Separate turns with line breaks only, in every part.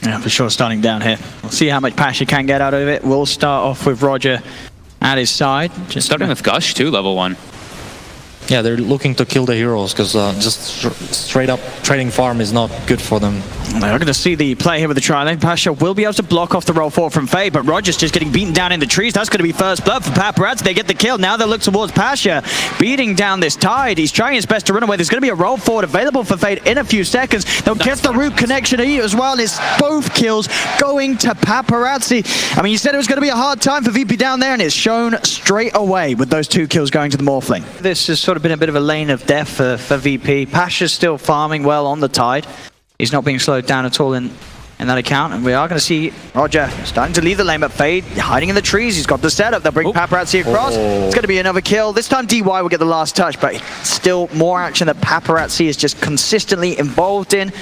Yeah, for sure, starting down here. We'll see how much Pasha can get out of it. We'll start off with Roger at his side.
Just starting with Gush too, level 1.
Yeah, they're looking to kill the heroes because just straight up trading farm is not good for them.
They're going to see the play here with the tri-lane. Pasha will be able to block off the roll forward from Fade, but Roger's just getting beaten down in the trees. That's going to be first blood for Paparazzi. They get the kill. Now they look towards Pasha, beating down this Tide. He's trying his best to run away. There's going to be a roll forward available for Fade in a few seconds. They'll get the root connection as well. It's both kills going to Paparazzi. I mean, you said it was going to be a hard time for VP down there, and it's shown straight away with those 2 kills going to the Morphling. This has sort of been a bit of a lane of death for VP. Pasha's still farming well on the Tide. He's not being slowed down at all in that account, and we are going to see Roger starting to leave the lane, but Fade hiding in the trees. He's got the setup. They'll bring Paparazzi across. It's going to be another kill. This time DY will get the last touch, but still more action that Paparazzi is just consistently involved in.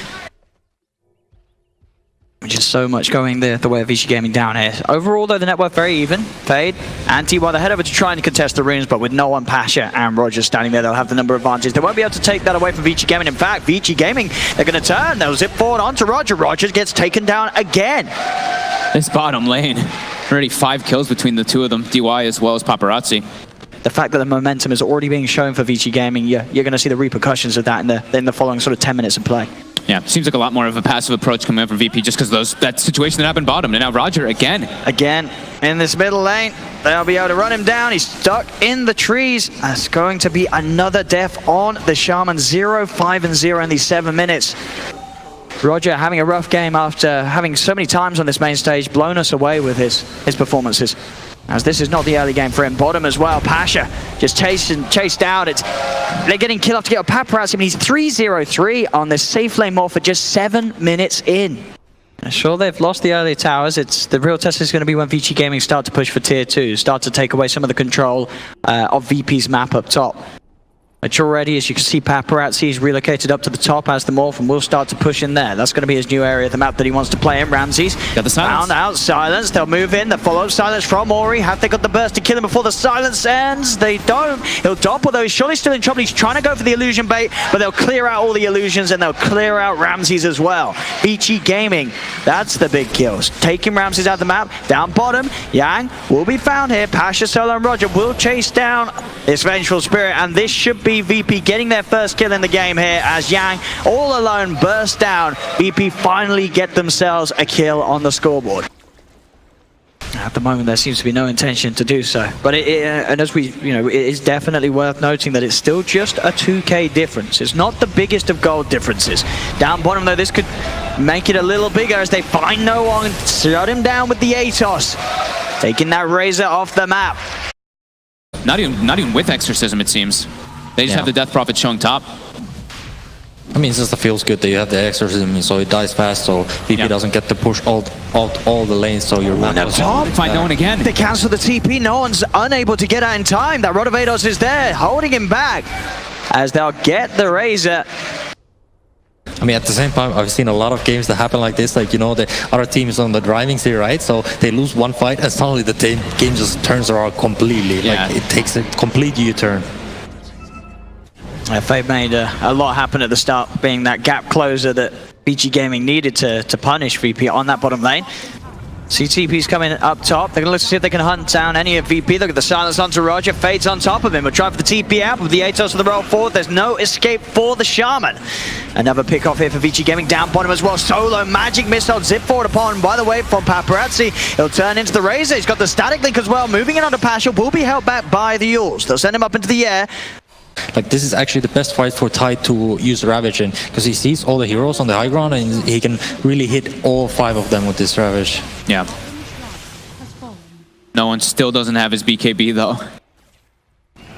Just so much going the way of Vici Gaming down here. Overall, though, the network very even. Fade and TY, they head over to try and contest the runes, but with no one, Pasha and Roger standing there, they'll have the number advantage. They won't be able to take that away from Vici Gaming. In fact, Vici Gaming, they're going to turn. They'll zip forward onto Roger. Roger gets taken down again.
This bottom lane, already 5 kills between the 2 of them, DY as well as Paparazzi.
The fact that the momentum is already being shown for Vici Gaming, you're going to see the repercussions of that in the following sort of 10 minutes of play.
Yeah, seems like a lot more of a passive approach coming up from VP just because that situation that happened bottom. And now Roger again.
Again, in this middle lane, they'll be able to run him down. He's stuck in the trees. That's going to be another death on the Shaman. 0, 5, and 0 in these 7 minutes. Roger having a rough game after having so many times on this main stage, blown us away with his performances. As this is not the early game for him. Bottom as well. Pasha just chased out. They're getting killed off to get a Paparazzi. I mean, he's 3-0-3 on this safe lane morph for just 7 minutes in. Sure, they've lost the early towers. The real test is going to be when Vici Gaming start to push for tier 2, start to take away some of the control of VP's map up top. Which already, as you can see, Paparazzi is relocated up to the top as the Morph and will start to push in there. That's going to be his new area of the map that he wants to play in. Ramses
got the silence.
Found out silence. They'll move in. They'll follow silence from Ori. Have they got the burst to kill him before the silence ends? They don't. He'll dop, although he's surely still in trouble. He's trying to go for the illusion bait, but they'll clear out all the illusions and they'll clear out Ramses as well. Vici Gaming, that's the big kills. Taking Ramses out of the map. Down bottom, Yang will be found here. Pasha, Solo, and Roger will chase down this Vengeful Spirit, and this should be VP getting their first kill in the game here as Yang all alone burst down. VP finally get themselves a kill on the scoreboard. At the moment, there seems to be no intention to do so, but and as we, it is definitely worth noting that it's still just a 2k difference. It's not the biggest of gold differences. Down bottom, though, this could make it a little bigger as they find no one. Shut him down with the Atos, taking that Razor off the map.
Not even with Exorcism, it seems. They just have the Death Prophet showing top.
I mean, it just feels good that you have the Exorcism, so it dies fast, so VP doesn't get to push all the lanes, so your map doesn't
find no one again.
They cancel the TP. No one's unable to get out in time. That Rod of Ados is there, holding him back as they'll get the Razor.
I mean, at the same time, I've seen a lot of games that happen like this. Like, the other team is on the driving seat, right? So they lose one fight, and suddenly the game just turns around completely.
Yeah.
Like, it takes a complete U-turn.
Fade made a lot happen at the start, being that gap closer that Vici Gaming needed to punish VP on that bottom lane. CTP's coming up top. They're going to look to see if they can hunt down any of VP. Look at the silence onto Roger. Fade's on top of him. We'll try for the TP out with the Atos for the roll forward. There's no escape for the Shaman. Another pick off here for Vici Gaming. Down bottom as well. Solo magic missile zip forward upon, by the way, from Paparazzi. He'll turn into the Razor. He's got the static link as well. Moving in onto Pasha. Will be held back by the Yules. They'll send him up into the air.
Like, this is actually the best fight for Tide to use Ravage in, because he sees all the heroes on the high ground and he can really hit all 5 of them with this Ravage.
Yeah. No one still doesn't have his BKB though.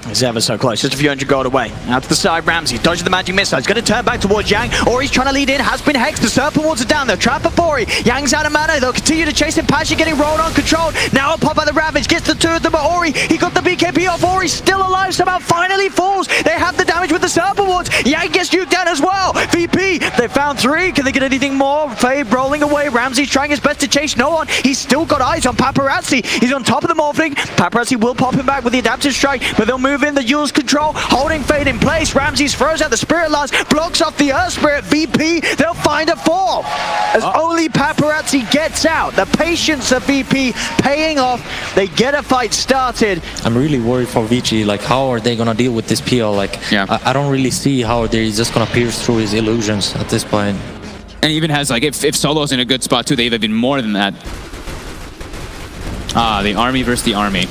He's ever so close, just a few hundred gold away. Out to the side, Ramsey dodging the magic missile. He's going to turn back towards Yang. Ori's trying to lead in, has been hexed. The Serpent Wards are down. They'll trap for Ori. Yang's out of mana. They'll continue to chase him. Pasha getting rolled on, controlled. Now a pop by the Ravage. Gets the 2 of them, but Ori, he got the BKB off. Ori still alive, somehow finally falls. They have the damage with the Serpent Wards. Yang gets nuked down as well. VP, they found 3. Can they get anything more? Fade rolling away. Ramsey's trying his best to chase no one. He's still got eyes on Paparazzi. He's on top of the Morphling. Paparazzi will pop him back with the Adaptive Strike, but they'll move move in, the Yule's control, holding Fade in place. Ramses throws out the Spirit Lance, blocks off the Earth Spirit. VP, they'll find a fall. As only Paparazzi gets out. The patience of VP paying off. They get a fight started.
I'm really worried for VG. Like, how are they gonna deal with this PL? Like, I don't really see how they're just gonna pierce through his illusions at this point.
And even has, like, if Solo's in a good spot too, they have even more than that. Ah, the army versus the army.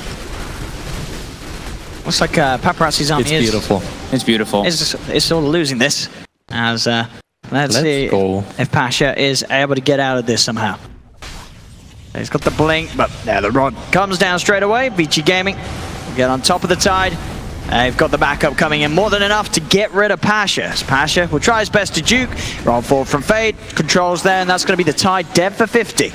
Looks like Paparazzi's army
It's beautiful.
It's beautiful.
It's sort of losing this. As let's see if Pasha is able to get out of this somehow. He's got the blink, but there the rod comes down straight away. Vici Gaming get on top of the tide. They've got the backup coming in, more than enough to get rid of Pasha. As Pasha will try his best to juke. Roll forward from Fade, controls there, and that's going to be the tide dead for 50.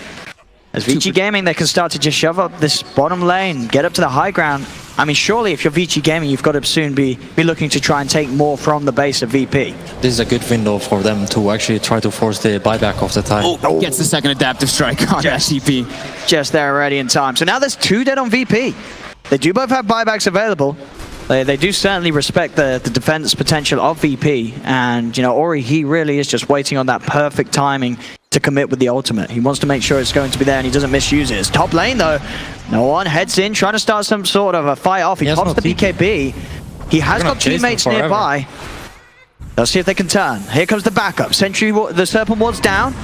As Vici Gaming, they can start to just shove up this bottom lane, get up to the high ground. I mean, surely if you're Vici Gaming, you've got to soon be looking to try and take more from the base of VP.
This is a good window for them to actually try to force the buyback of the time.
Oh, gets the second adaptive strike on SCP.
Just there already in time. So now there's 2 dead on VP. They do both have buybacks available. They do certainly respect the defense potential of VP. And, you know, Ori, he really is just waiting on that perfect timing to commit with the ultimate. He wants to make sure it's going to be there and he doesn't misuse it. It's top lane though. No one heads in, trying to start some sort of a fight off. He pops the BKB. He has got teammates nearby. Let's see if they can turn. Here comes the backup. Sentry, the Serpent Ward's down.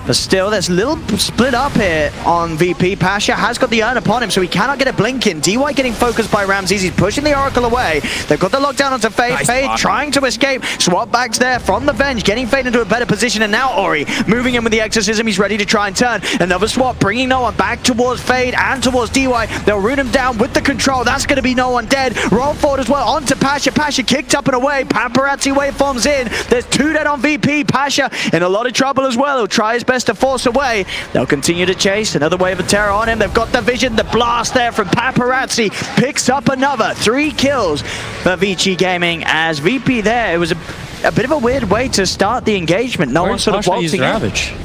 But still, there's a little split up here on VP. Pasha has got the urn upon him, so he cannot get a blink in. DY getting focused by Ramses. He's pushing the Oracle away. They've got the lockdown onto Fade. Nice Fade block. Trying to escape. Swap backs there from the Venge, getting Fade into a better position. And now Ori moving in with the Exorcism. He's ready to try and turn. Another swap, bringing no one back towards Fade and towards DY. They'll root him down with the control. That's going to be no one dead. Roll forward as well onto Pasha. Pasha kicked up and away. Paparazzi waveforms in. There's 2 dead on VP. Pasha in a lot of trouble as well. He'll try his best to force away. They'll continue to chase. Another wave of terror on him. They've got the vision. The blast there from Paparazzi picks up another 3 kills for Vici Gaming. As VP there, it was a bit of a weird way to start the engagement. No one sort of waltzing in.